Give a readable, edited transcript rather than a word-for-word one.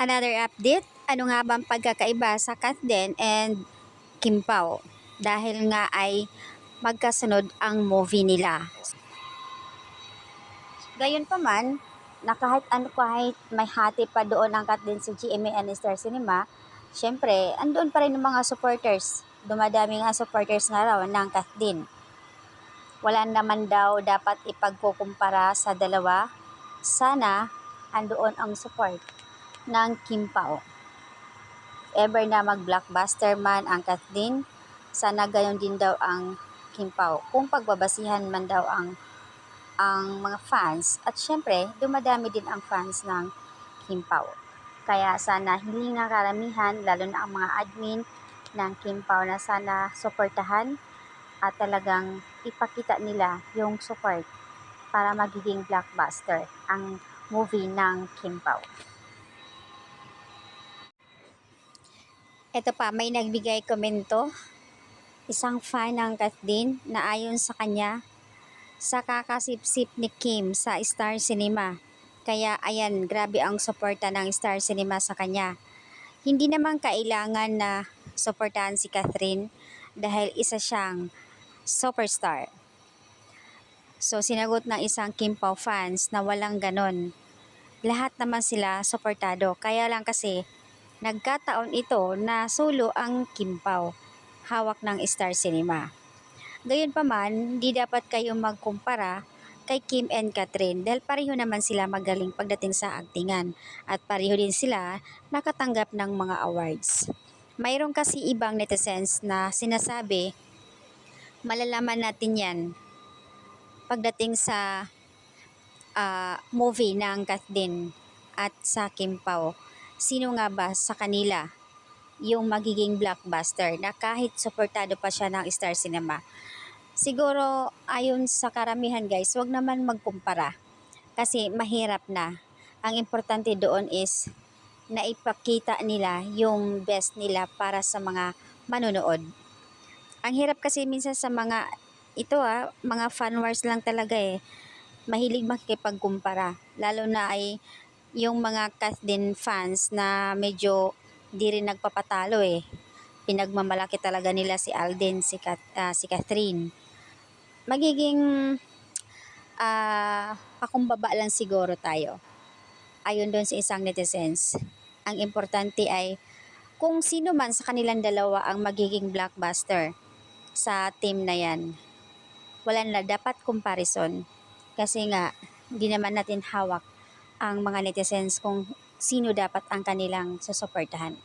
Another update, ano nga bang pagkakaiba sa Katden and Kim Pao? Dahil nga ay magkasunod ang movie nila. Gayon pa man, na kahit may hati pa doon ang Katden sa GMA and Star Cinema, syempre, andoon pa rin ang mga supporters. Dumadami nga supporters nga raw ng Katden. Wala naman daw dapat ipagkukumpara sa dalawa. Sana andoon ang support ng Kim Pao. Ever na mag-blockbuster man ang Katden, sana gayon din daw ang Kim Pao. Kung pagbabasihan man daw ang mga fans, at syempre dumadami din ang fans ng Kim Pao. Kaya sana hindi nga karamihan, lalo na ang mga admin ng Kim Pao, na sana suportahan at talagang ipakita nila yung support para magiging blockbuster ang movie ng Kim Pao. Ito pa, may nagbigay komento, isang fan ng Katden, na ayon sa kanya, sa kakasipsip ni Kim sa Star Cinema. Kaya ayan, grabe ang suporta ng Star Cinema sa kanya. Hindi naman kailangan na suportahan si Catherine dahil isa siyang superstar. So sinagot ng isang Kim Pao fans na walang ganon. Lahat naman sila suportado. Kaya lang kasi nagkataon ito na solo ang Kim Pao, hawak ng Star Cinema. Gayunpaman, hindi dapat kayo magkumpara kay Kim and Catherine dahil pareho naman sila magaling pagdating sa aktingan at pareho din sila nakatanggap ng mga awards. Mayroon kasi ibang netizens na sinasabi, malalaman natin yan pagdating sa movie ng Katden at sa Kim Pao. Sino nga ba sa kanila yung magiging blockbuster na kahit suportado pa siya ng Star Cinema? Siguro ayon sa karamihan guys, wag naman magkumpara kasi mahirap na. Ang importante doon is na ipakita nila yung best nila para sa mga manonood. Ang hirap kasi minsan sa mga mga fan wars lang talaga eh. Mahilig makikipagkumpara, lalo na ay yung mga Katden fans na medyo di rin nagpapatalo eh. Pinagmamalaki talaga nila si Alden, si Catherine. Magiging pakumbaba lang siguro tayo. Ayon doon sa isang netizens. Ang importante ay kung sino man sa kanilang dalawa ang magiging blockbuster sa team na yan. Wala na dapat comparison. Kasi nga, hindi naman natin hawak ang mga netizens kung sino dapat ang kanilang susuportahan.